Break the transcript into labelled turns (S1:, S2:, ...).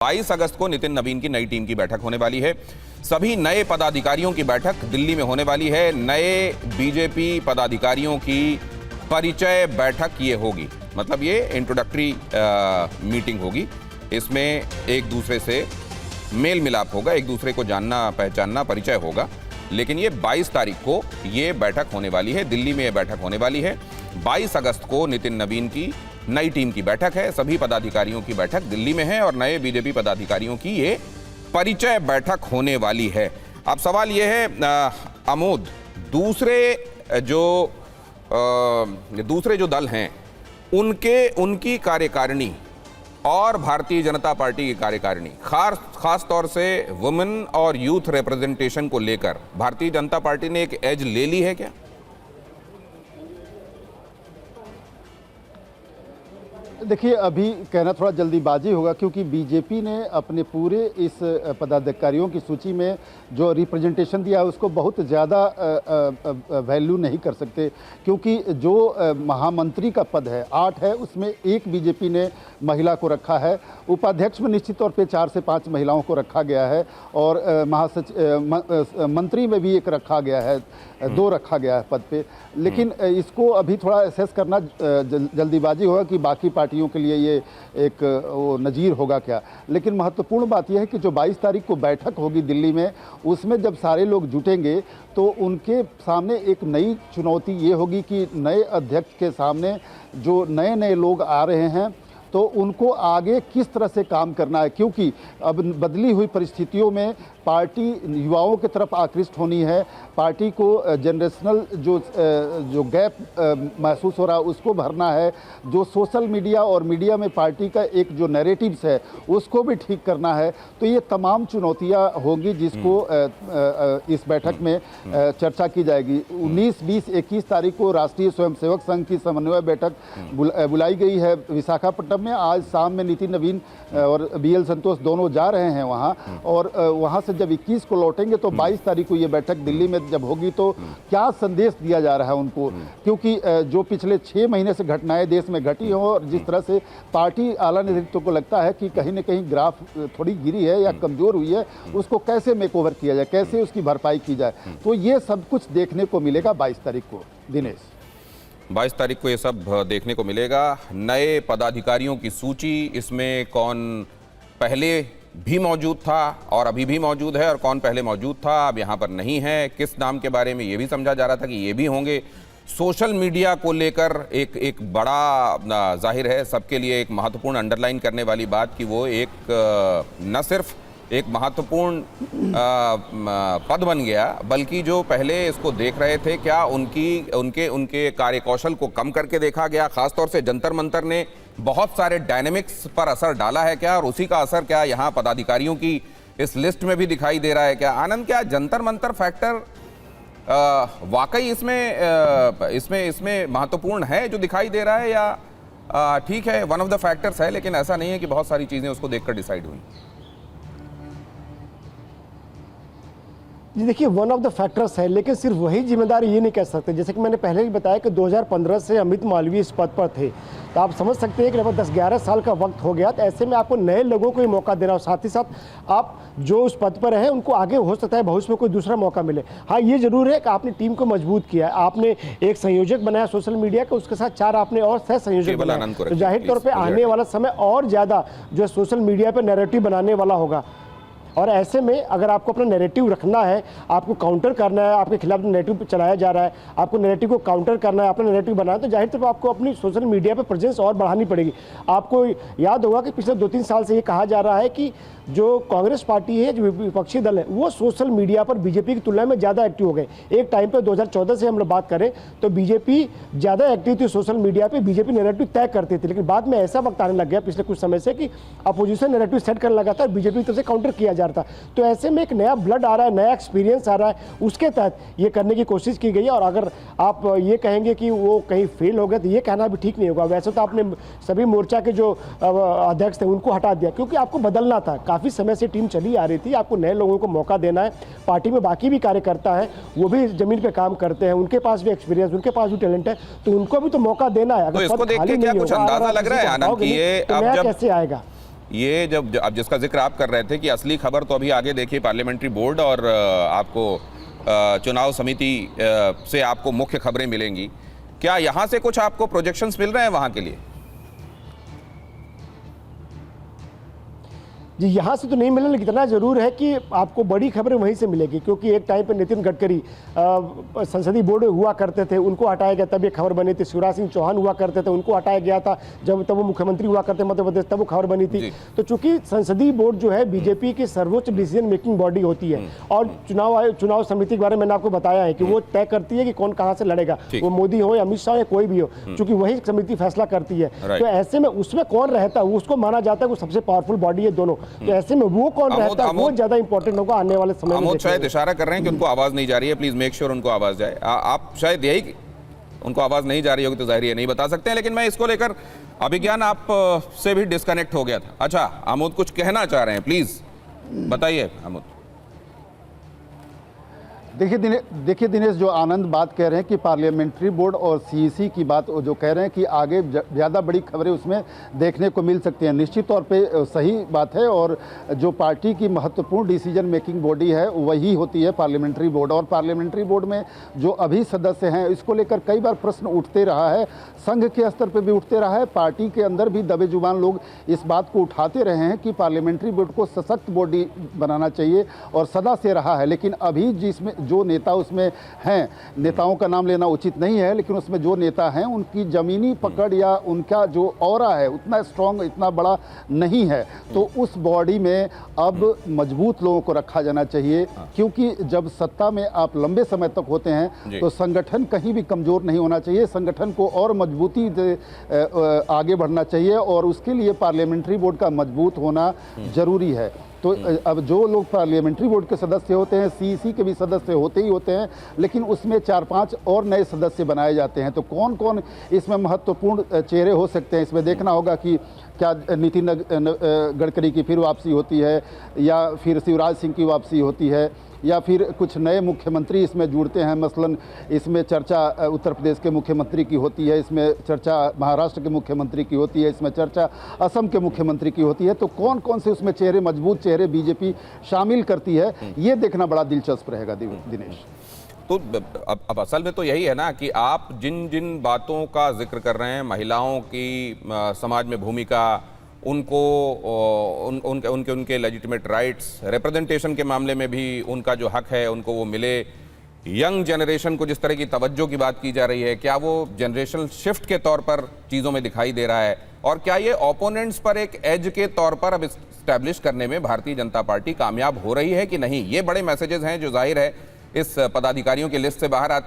S1: 22 अगस्त को नितिन नवीन की नई टीम की बैठक होने वाली है। सभी नए पदाधिकारियों की बैठक दिल्ली में होने वाली है। नए बीजेपी पदाधिकारियों की परिचय बैठक ये होगी, मतलब ये इंट्रोडक्टरी मीटिंग होगी। इसमें एक दूसरे से मेल मिलाप होगा, एक दूसरे को जानना पहचानना, परिचय होगा। लेकिन ये 22 तारीख को ये बैठक होने वाली है, दिल्ली में ये बैठक होने वाली है। 22 अगस्त को नितिन नवीन की नई टीम की बैठक है। सभी पदाधिकारियों की बैठक दिल्ली में है और नए बीजेपी पदाधिकारियों की ये परिचय बैठक होने वाली है। अब सवाल ये है अमोद, दूसरे जो दल हैं उनकी कार्यकारिणी और भारतीय जनता पार्टी की कार्यकारिणी, खास तौर से वुमेन और यूथ रिप्रेजेंटेशन को लेकर भारतीय जनता पार्टी ने एक एज ले ली है क्या?
S2: देखिए, अभी कहना थोड़ा जल्दीबाजी होगा क्योंकि बीजेपी ने अपने पूरे इस पदाधिकारियों की सूची में जो रिप्रेजेंटेशन दिया है उसको बहुत ज़्यादा वैल्यू नहीं कर सकते, क्योंकि जो महामंत्री का पद है 8 है, उसमें एक बीजेपी ने महिला को रखा है। उपाध्यक्ष में निश्चित तौर पे 4 से 5 महिलाओं को रखा गया है और मंत्री में भी एक रखा गया है, 2 रखा गया है पद पे। लेकिन इसको अभी थोड़ा असेस करना जल्दीबाजी होगा कि बाकी पार्टियों के लिए ये एक वो नज़ीर होगा क्या। लेकिन महत्वपूर्ण बात यह है कि जो 22 तारीख को बैठक होगी दिल्ली में, उसमें जब सारे लोग जुटेंगे तो उनके सामने एक नई चुनौती ये होगी कि नए अध्यक्ष के सामने जो नए नए लोग आ रहे हैं तो उनको आगे किस तरह से काम करना है, क्योंकि अब बदली हुई परिस्थितियों में पार्टी युवाओं की तरफ आकृष्ट होनी है। पार्टी को जनरेशनल जो गैप महसूस हो रहा है उसको भरना है। जो सोशल मीडिया और मीडिया में पार्टी का एक जो नैरेटिव्स है उसको भी ठीक करना है। तो ये तमाम चुनौतियां होंगी जिसको इस बैठक में चर्चा की जाएगी। 19, 20, 21 तारीख को राष्ट्रीय स्वयंसेवक संघ की समन्वय बैठक बुलाई गई है विशाखापट्टनम में। आज शाम में नितिन नवीन और BL संतोष दोनों जा रहे हैं वहाँ, और वहाँ से जब 21 को लौटेंगे तो 22 तारीख को ये बैठक दिल्ली में जब होगी तो क्या संदेश दिया जा रहा है उनको, क्योंकि जो पिछले 6 महीने से घटनाएं देश में घटी हो और जिस तरह से पार्टी आला नेतृत्व को लगता है कि कहीं न कहीं ग्राफ थोड़ी गिरी है या कमज़ोर हुई है, उसको कैसे मेकओवर किया जाए, कैसे उसकी भरपाई की जाए, तो ये सब कुछ देखने को मिलेगा 22 तारीख को। दिनेश,
S1: 22 तारीख को ये सब देखने को मिलेगा। नए पदाधिकारियों की सूची, इसमें कौन पहले भी मौजूद था और अभी भी मौजूद है और कौन पहले मौजूद था अब यहाँ पर नहीं है, किस नाम के बारे में ये भी समझा जा रहा था कि ये भी होंगे। सोशल मीडिया को लेकर एक बड़ा जाहिर है सबके लिए एक महत्वपूर्ण अंडरलाइन करने वाली बात कि वो एक न सिर्फ एक महत्वपूर्ण पद बन गया, बल्कि जो पहले इसको देख रहे थे क्या उनके कार्यकौशल को कम करके देखा गया। खासतौर से जंतर मंतर ने बहुत सारे डायनेमिक्स पर असर डाला है क्या, और उसी का असर क्या यहाँ पदाधिकारियों की इस लिस्ट में भी दिखाई दे रहा है क्या? आनंद, क्या जंतर मंतर फैक्टर वाकई इसमें महत्वपूर्ण है जो दिखाई दे रहा है, या ठीक है वन ऑफ द फैक्टर्स है, लेकिन ऐसा नहीं है कि बहुत सारी चीजें उसको देखकर डिसाइड हुई?
S3: जी देखिए, वन ऑफ द फैक्टर्स है, लेकिन सिर्फ वही जिम्मेदार ये नहीं कह सकते। जैसे कि मैंने पहले ही बताया कि 2015 से अमित मालवीय इस पद पर थे, तो आप समझ सकते हैं कि लगभग 10-11 साल का वक्त हो गया। तो ऐसे में आपको नए लोगों को ही मौका देना, और साथ ही साथ आप जो उस पद पर हैं उनको आगे हो सकता है भविष्य में कोई दूसरा मौका मिले। हाँ, ये जरूर है कि आपने टीम को मजबूत किया है, आपने एक संयोजक बनाया सोशल मीडिया का, उसके साथ 4 आपने और सह संयोजक बनाया, तो जाहिर तौर पर आने वाला समय और ज़्यादा जो सोशल मीडिया पर नैरेटिव बनाने वाला होगा। और ऐसे में अगर आपको अपना नैरेटिव रखना है, आपको काउंटर करना है, आपके खिलाफ नैरेटिव चलाया जा रहा है, आपको नैरेटिव को काउंटर करना है, अपना नैरेटिव बनाना है, तो जाहिर तौर पर आपको अपनी सोशल मीडिया पर प्रेजेंस और बढ़ानी पड़ेगी। आपको याद होगा कि पिछले 2-3 साल से ये कहा जा रहा है कि जो कांग्रेस पार्टी है, जो विपक्षी दल है, वो सोशल मीडिया पर बीजेपी की तुलना में ज़्यादा एक्टिव हो गए। एक टाइम पे 2014 से हम लोग बात करें तो बीजेपी ज़्यादा एक्टिव थी सोशल मीडिया पे, बीजेपी नैरेटिव तय करती थी। लेकिन बाद में ऐसा वक्त आने लग गया पिछले कुछ समय से कि अपोजिशन नैरेटिव सेट करने लगा था और बीजेपी की तरफ से काउंटर किया जा रहा था। तो ऐसे में एक नया ब्लड आ रहा है, नया एक्सपीरियंस आ रहा है, उसके तहत ये करने की कोशिश की गई है। और अगर आप ये कहेंगे कि वो कहीं फेल हो गए तो ये कहना भी ठीक नहीं होगा। वैसे तो आपने सभी मोर्चा के जो अध्यक्ष थे उनको हटा दिया, क्योंकि आपको बदलना था। काफ़ी समय से टीम चली आ रही थी, आपको नए लोगों को मौका देना है। पार्टी में बाकी भी कार्यकर्ता हैं, वो भी जमीन पे काम करते हैं, उनके पास भी एक्सपीरियंस, उनके पास भी टैलेंट है, तो उनको भी तो मौका देना है।
S1: तो इसको देख के क्या कुछ अंदाजा लग रहा है आनंद कि ये
S3: अब जब कैसे आएगा?
S1: ये जब अब जिसका जिक्र आप कर रहे थे कि असली खबर तो अभी आगे देखिए पार्लियामेंट्री बोर्ड और आपको चुनाव समिति से आपको मुख्य खबरें मिलेंगी। क्या यहाँ से कुछ आपको प्रोजेक्शंस मिल रहे हैं वहाँ के लिए?
S3: जी, यहाँ से तो नहीं मिले, लेकिन इतना जरूर है कि आपको बड़ी खबरें वहीं से मिलेगी, क्योंकि एक टाइम पे नितिन गडकरी संसदीय बोर्ड में हुआ करते थे, उनको हटाया गया, तब ये खबर बनी थी। शिवराज सिंह चौहान हुआ करते थे, उनको हटाया गया था तब वो मुख्यमंत्री हुआ करते मध्य प्रदेश, तब वो खबर बनी थी। तो चूंकि संसदीय बोर्ड जो है बीजेपी की सर्वोच्च डिसीजन मेकिंग बॉडी होती है, और चुनाव समिति के बारे में मैंने आपको बताया है कि वो तय करती है कि कौन कहाँ से लड़ेगा, वो मोदी हो या अमित शाह या कोई भी हो, चूंकि वही समिति फैसला करती है। तो ऐसे में उसमें कौन रहता है, उसको माना जाता है वो सबसे पावरफुल बॉडी है दोनों। तो ऐसे में वो कौन रहता है वो ज्यादा इंपॉर्टेंट होगा आने वाले समय में।
S1: आमोद शायद इशारा कर रहे हैं कि उनको आवाज नहीं जा रही है, प्लीज मेक श्योर उनको आवाज जाए। आप शायद यही, उनको आवाज नहीं जा रही होगी तो जाहिर है नहीं बता सकते हैं, लेकिन मैं इसको लेकर अभिज्ञान आप से भी डिस्कनेक्ट हो गया था। अच्छा, आमोद कुछ कहना चाह रहे हैं, प्लीज बताइए आमोद।
S2: देखिए दिनेश, जो आनंद बात कह रहे हैं कि पार्लियामेंट्री बोर्ड और सीईसी की बात जो कह रहे हैं कि आगे ज़्यादा बड़ी खबरें उसमें देखने को मिल सकती हैं, निश्चित तौर पे सही बात है। और जो पार्टी की महत्वपूर्ण डिसीजन मेकिंग बॉडी है वही होती है पार्लियामेंट्री बोर्ड। और पार्लियामेंट्री बोर्ड में जो अभी सदस्य हैं, इसको लेकर कई बार प्रश्न उठते रहा है, संघ के स्तर पर भी उठते रहा है, पार्टी के अंदर भी दबे जुबान लोग इस बात को उठाते रहे हैं कि पार्लियामेंट्री बोर्ड को सशक्त बॉडी बनाना चाहिए, और सदा से रहा है। लेकिन अभी जिसमें जो नेता उसमें हैं, नेताओं का नाम लेना उचित नहीं है, लेकिन उसमें जो नेता हैं उनकी जमीनी पकड़ या उनका जो ऑरा है उतना स्ट्रांग, इतना बड़ा नहीं है। तो उस बॉडी में अब मजबूत लोगों को रखा जाना चाहिए, क्योंकि जब सत्ता में आप लंबे समय तक होते हैं तो संगठन कहीं भी कमजोर नहीं होना चाहिए, संगठन को और मजबूती से आगे बढ़ना चाहिए, और उसके लिए पार्लियामेंट्री बोर्ड का मजबूत होना जरूरी है। तो अब जो लोग पार्लियामेंट्री बोर्ड के सदस्य होते हैं, सीईसी के भी सदस्य होते ही होते हैं, लेकिन उसमें 4-5 और नए सदस्य बनाए जाते हैं। तो कौन कौन इसमें महत्वपूर्ण चेहरे हो सकते हैं, इसमें देखना होगा कि क्या नितिन गडकरी की फिर वापसी होती है, या फिर शिवराज सिंह की वापसी होती है, या फिर कुछ नए मुख्यमंत्री इसमें जुड़ते हैं। मसलन इसमें चर्चा उत्तर प्रदेश के मुख्यमंत्री की होती है, इसमें चर्चा महाराष्ट्र के मुख्यमंत्री की होती है, इसमें चर्चा असम के मुख्यमंत्री की होती है। तो कौन कौन से उसमें चेहरे, मजबूत चेहरे बीजेपी शामिल करती है, ये देखना बड़ा दिलचस्प रहेगा दिनेश।
S1: तो अब असल में तो यही है ना कि आप जिन जिन बातों का जिक्र कर रहे हैं, महिलाओं की समाज में भूमिका, उनको उनके लेजिटिमेट राइट्स, रिप्रेजेंटेशन के मामले में भी उनका जो हक है उनको वो मिले, यंग जनरेशन को जिस तरह की तवज्जो की बात की जा रही है, क्या वो जनरेशनल शिफ्ट के तौर पर चीज़ों में दिखाई दे रहा है, और क्या ये ओपोनेंट्स पर एक एज के तौर पर अब इस्टेब्लिश करने में भारतीय जनता पार्टी कामयाब हो रही है कि नहीं? ये बड़े मैसेजेस हैं जो जाहिर है इस पदाधिकारियों की लिस्ट से बाहर आते हैं।